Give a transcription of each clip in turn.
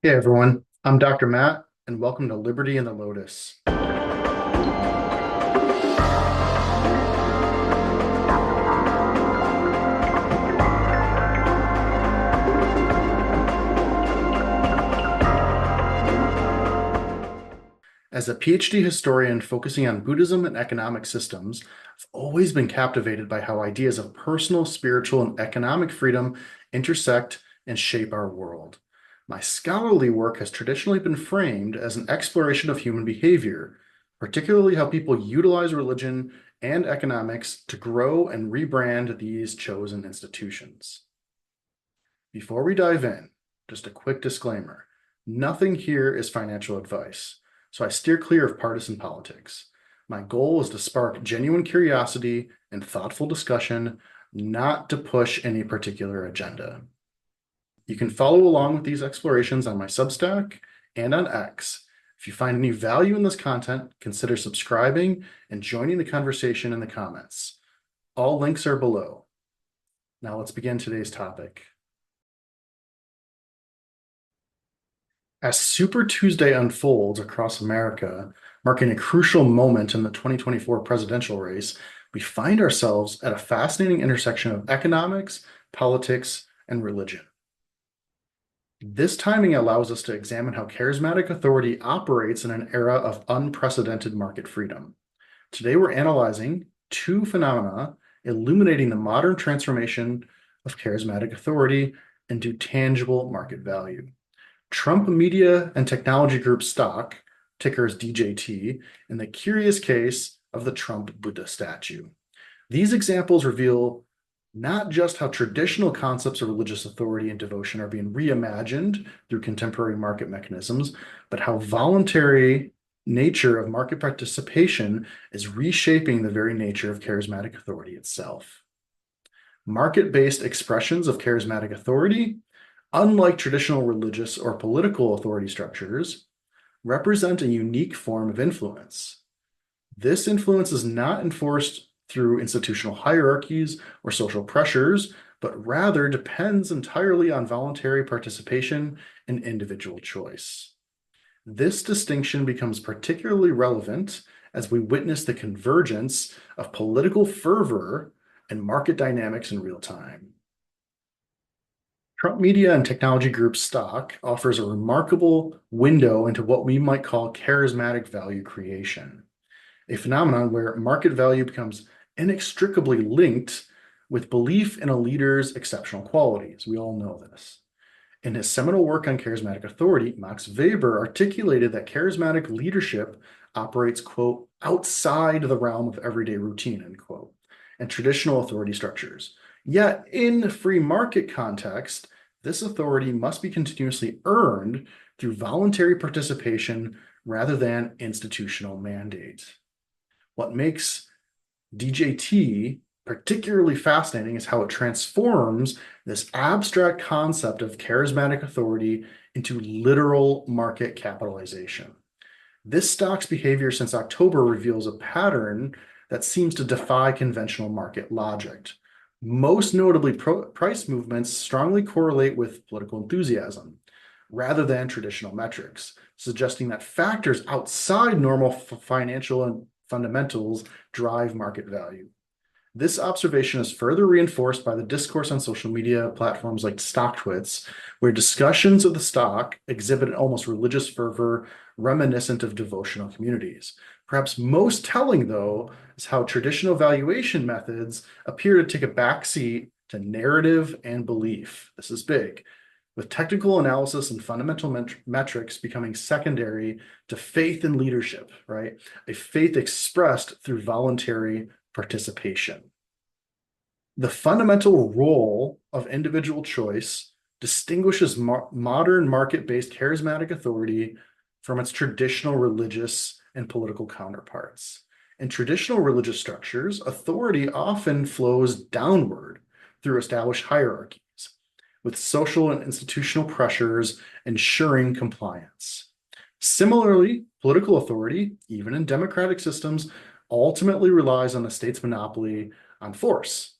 Hey everyone, I'm Dr. Matt, and welcome to Liberty and the Lotus. As a PhD historian focusing on Buddhism and economic systems, I've always been captivated by how ideas of personal, spiritual, and economic freedom intersect and shape our world. My scholarly work has traditionally been framed as an exploration of human behavior, particularly how people utilize religion and economics to grow and rebrand these chosen institutions. Before we dive in, just a quick disclaimer. Nothing here is financial advice, so I steer clear of partisan politics. My goal is to spark genuine curiosity and thoughtful discussion, not to push any particular agenda. You can follow along with these explorations on my Substack and on X. If you find any value in this content, consider subscribing and joining the conversation in the comments. All links are below. Now let's begin today's topic. As Super Tuesday unfolds across America, marking a crucial moment in the 2024 presidential race, we find ourselves at a fascinating intersection of economics, politics, and religion. This timing allows us to examine how charismatic authority operates in an era of unprecedented market freedom. Today, we're analyzing two phenomena illuminating the modern transformation of charismatic authority into tangible market value. Trump Media and Technology Group stock, ticker is DJT, and the curious case of the Trump Buddha statue. These examples reveal not just how traditional concepts of religious authority and devotion are being reimagined through contemporary market mechanisms, but how voluntary nature of market participation is reshaping the very nature of charismatic authority itself. Market-based expressions of charismatic authority, unlike traditional religious or political authority structures, represent a unique form of influence. This influence is not enforced through institutional hierarchies or social pressures, but rather depends entirely on voluntary participation and individual choice. This distinction becomes particularly relevant as we witness the convergence of political fervor and market dynamics in real time. Trump Media and Technology Group stock offers a remarkable window into what we might call charismatic value creation, a phenomenon where market value becomes inextricably linked with belief in a leader's exceptional qualities. We all know this. In his seminal work on charismatic authority, Max Weber articulated that charismatic leadership operates, quote, outside the realm of everyday routine, end quote, and traditional authority structures. Yet, in the free market context, this authority must be continuously earned through voluntary participation rather than institutional mandate. What makes DJT particularly fascinating is how it transforms this abstract concept of charismatic authority into literal market capitalization. This stock's behavior since October reveals a pattern that seems to defy conventional market logic. Most notably, price movements strongly correlate with political enthusiasm rather than traditional metrics, suggesting that factors outside normal financial fundamentals drive market value. This observation is further reinforced by the discourse on social media platforms like StockTwits, where discussions of the stock exhibit an almost religious fervor reminiscent of devotional communities. Perhaps most telling, though, is how traditional valuation methods appear to take a backseat to narrative and belief. This is big, with technical analysis and fundamental metrics becoming secondary to faith in leadership, right? A faith expressed through voluntary participation. The fundamental role of individual choice distinguishes modern market-based charismatic authority from its traditional religious and political counterparts. In traditional religious structures, authority often flows downward through established hierarchies, with social and institutional pressures ensuring compliance. Similarly, political authority, even in democratic systems, ultimately relies on the state's monopoly on force.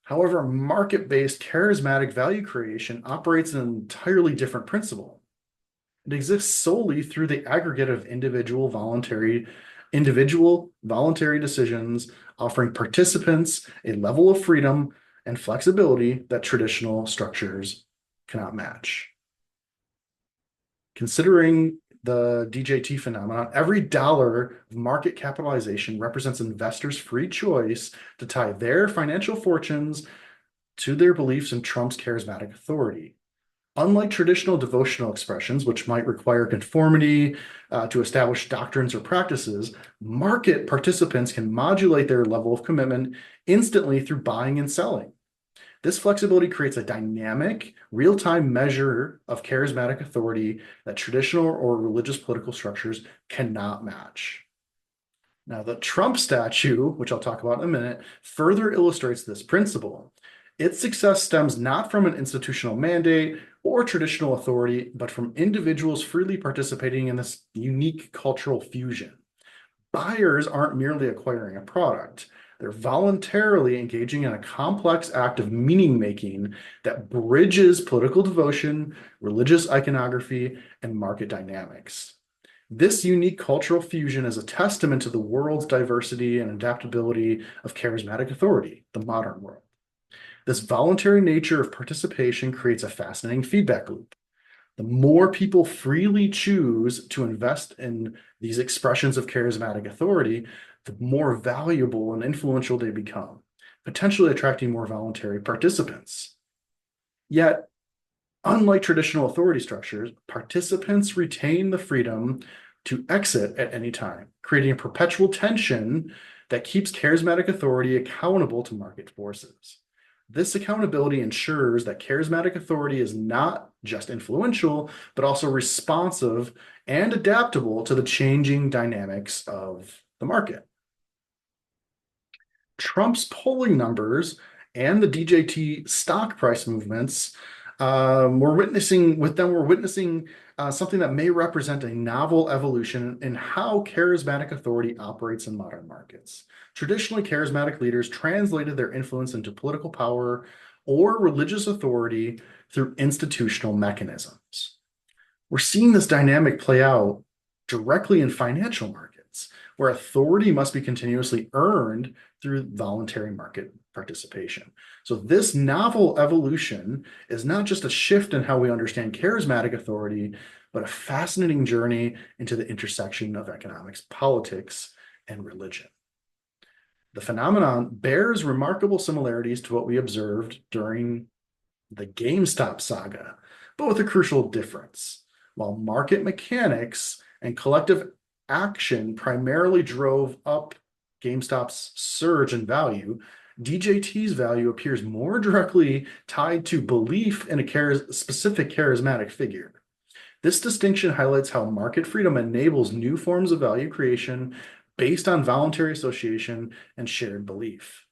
However, market-based charismatic value creation operates an entirely different principle. It exists solely through the aggregate of individual voluntary decisions, offering participants a level of freedom and flexibility that traditional structures cannot match. Considering the DJT phenomenon, every dollar of market capitalization represents investors' free choice to tie their financial fortunes to their beliefs in Trump's charismatic authority. Unlike traditional devotional expressions, which might require conformity to establish doctrines or practices, market participants can modulate their level of commitment instantly through buying and selling. This flexibility creates a dynamic, real-time measure of charismatic authority that traditional or religious political structures cannot match. Now, the Trump statue, which I'll talk about in a minute, further illustrates this principle. Its success stems not from an institutional mandate or traditional authority, but from individuals freely participating in this unique cultural fusion. Buyers aren't merely acquiring a product, they're voluntarily engaging in a complex act of meaning making that bridges political devotion, religious iconography, and market dynamics. This unique cultural fusion is a testament to the world's diversity and adaptability of charismatic authority, the modern world. This voluntary nature of participation creates a fascinating feedback loop. The more people freely choose to invest in these expressions of charismatic authority, the more valuable and influential they become, potentially attracting more voluntary participants. Yet, unlike traditional authority structures, participants retain the freedom to exit at any time, creating a perpetual tension that keeps charismatic authority accountable to market forces. This accountability ensures that charismatic authority is not just influential, but also responsive and adaptable to the changing dynamics of the market. Trump's polling numbers and the DJT stock price movements, we're witnessing something that may represent a novel evolution in how charismatic authority operates in modern markets. Traditionally, charismatic leaders translated their influence into political power or religious authority through institutional mechanisms. We're seeing this dynamic play out directly in financial markets, where authority must be continuously earned through voluntary market participation. So this novel evolution is not just a shift in how we understand charismatic authority, but a fascinating journey into the intersection of economics, politics, and religion. The phenomenon bears remarkable similarities to what we observed during the GameStop saga, but with a crucial difference. While market mechanics and collective action primarily drove up GameStop's surge in value, DJT's value appears more directly tied to belief in a specific charismatic figure. This distinction highlights how market freedom enables new forms of value creation based on voluntary association and shared belief.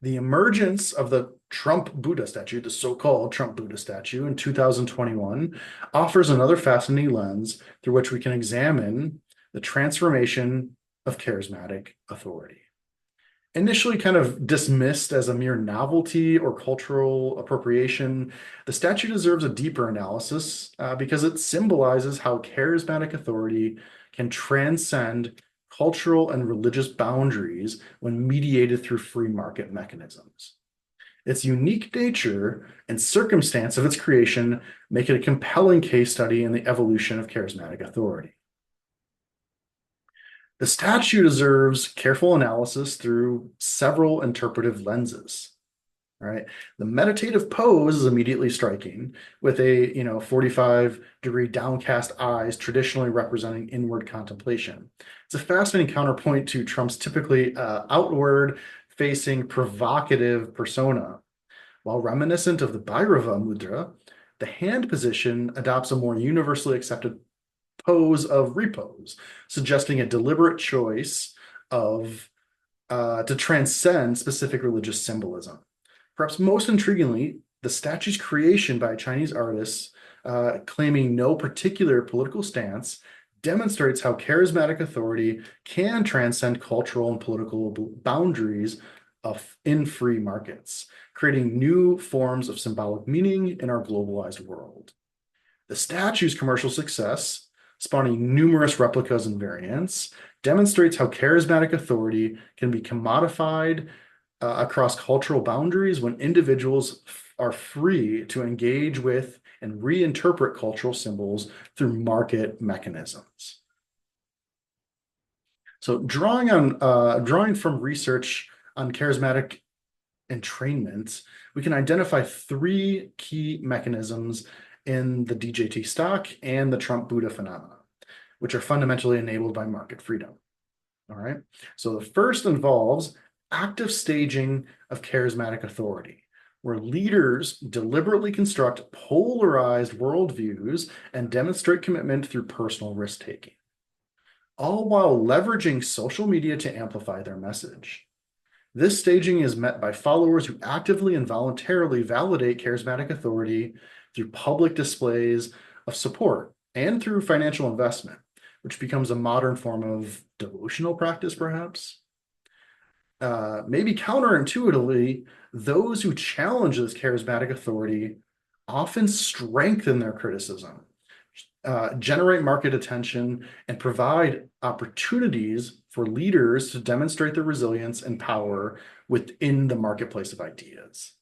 The emergence of the Trump Buddha statue, the so-called Trump Buddha statue in 2021, offers another fascinating lens through which we can examine the transformation of charismatic authority. Initially kind of dismissed as a mere novelty or cultural appropriation, the statue deserves a deeper analysis because it symbolizes how charismatic authority can transcend cultural and religious boundaries when mediated through free market mechanisms. Its unique nature and circumstance of its creation make it a compelling case study in the evolution of charismatic authority. The statue deserves careful analysis through several interpretive lenses. Right. The meditative pose is immediately striking with a 45-degree downcast eyes traditionally representing inward contemplation. It's a fascinating counterpoint to Trump's typically outward facing provocative persona. While reminiscent of the Bhairava mudra, the hand position adopts a more universally accepted pose of repose, suggesting a deliberate choice of to transcend specific religious symbolism. Perhaps most intriguingly, the statue's creation by Chinese artists, claiming no particular political stance, demonstrates how charismatic authority can transcend cultural and political boundaries in free markets, creating new forms of symbolic meaning in our globalized world. The statue's commercial success, spawning numerous replicas and variants, demonstrates how charismatic authority can be commodified across cultural boundaries when individuals are free to engage with and reinterpret cultural symbols through market mechanisms. So drawing from research on charismatic entrainment, we can identify three key mechanisms in the DJT stock and the Trump-Buddha phenomena, which are fundamentally enabled by market freedom. All right. So the first involves active staging of charismatic authority, where leaders deliberately construct polarized worldviews and demonstrate commitment through personal risk-taking, all while leveraging social media to amplify their message. This staging is met by followers who actively and voluntarily validate charismatic authority through public displays of support and through financial investment, which becomes a modern form of devotional practice, perhaps. Maybe counterintuitively, those who challenge this charismatic authority often strengthen their criticism, generate market attention, and provide opportunities for leaders to demonstrate their resilience and power within the marketplace of ideas.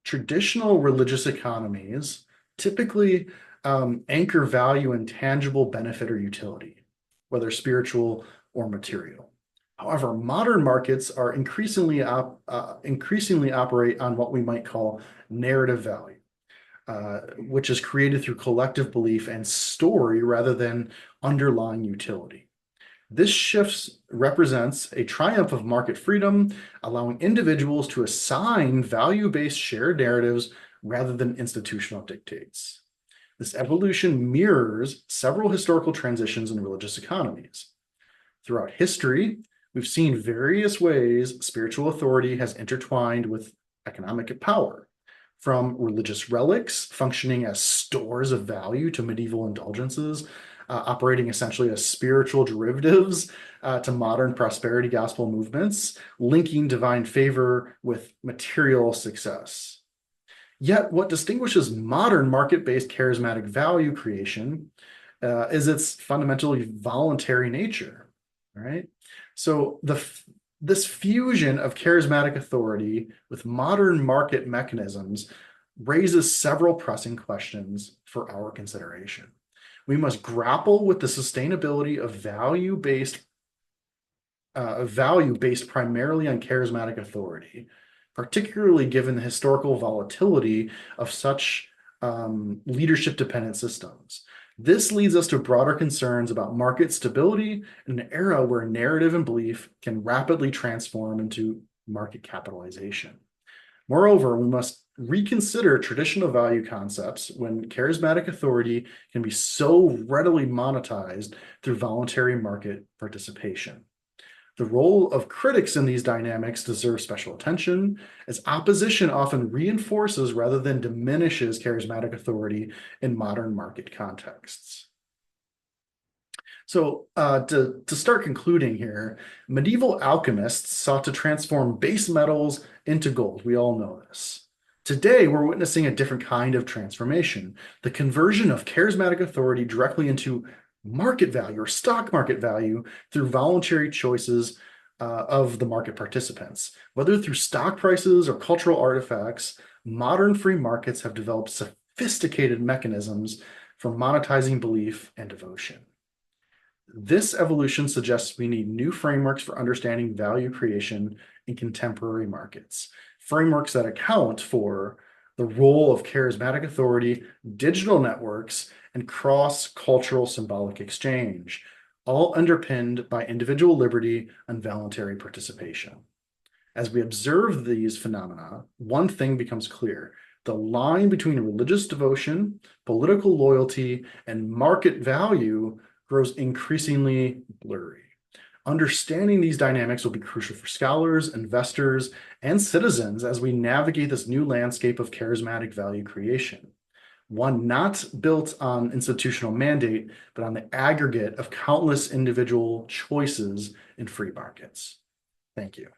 Traditional religious economies typically anchor value in tangible benefit or utility, whether spiritual or material. However, modern markets are increasingly operate on what we might call narrative value, which is created through collective belief and story rather than underlying utility. This shift represents a triumph of market freedom, allowing individuals to assign value-based shared narratives rather than institutional dictates. This evolution mirrors several historical transitions in religious economies. Throughout history, we've seen various ways spiritual authority has intertwined with economic power, from religious relics functioning as stores of value to medieval indulgences, operating essentially as spiritual derivatives to modern prosperity gospel movements, linking divine favor with material success. Yet, what distinguishes modern market-based charismatic value creation is its fundamentally voluntary nature, right? So this fusion of charismatic authority with modern market mechanisms raises several pressing questions for our consideration. We must grapple with the sustainability of value based primarily on charismatic authority, particularly given the historical volatility of such leadership-dependent systems. This leads us to broader concerns about market stability in an era where narrative and belief can rapidly transform into market capitalization. Moreover, we must reconsider traditional value concepts when charismatic authority can be so readily monetized through voluntary market participation. The role of critics in these dynamics deserves special attention, as opposition often reinforces rather than diminishes charismatic authority in modern market contexts. So to start concluding here, medieval alchemists sought to transform base metals into gold. We all know this. Today, we're witnessing a different kind of transformation, the conversion of charismatic authority directly into market value or stock market value through voluntary choices of the market participants. Whether through stock prices or cultural artifacts, modern free markets have developed sophisticated mechanisms for monetizing belief and devotion. This evolution suggests we need new frameworks for understanding value creation in contemporary markets, frameworks that account for the role of charismatic authority, digital networks, and cross-cultural symbolic exchange, all underpinned by individual liberty and voluntary participation. As we observe these phenomena, one thing becomes clear: the line between religious devotion, political loyalty, and market value grows increasingly blurry. Understanding these dynamics will be crucial for scholars, investors, and citizens as we navigate this new landscape of charismatic value creation, one not built on institutional mandate, but on the aggregate of countless individual choices in free markets. Thank you.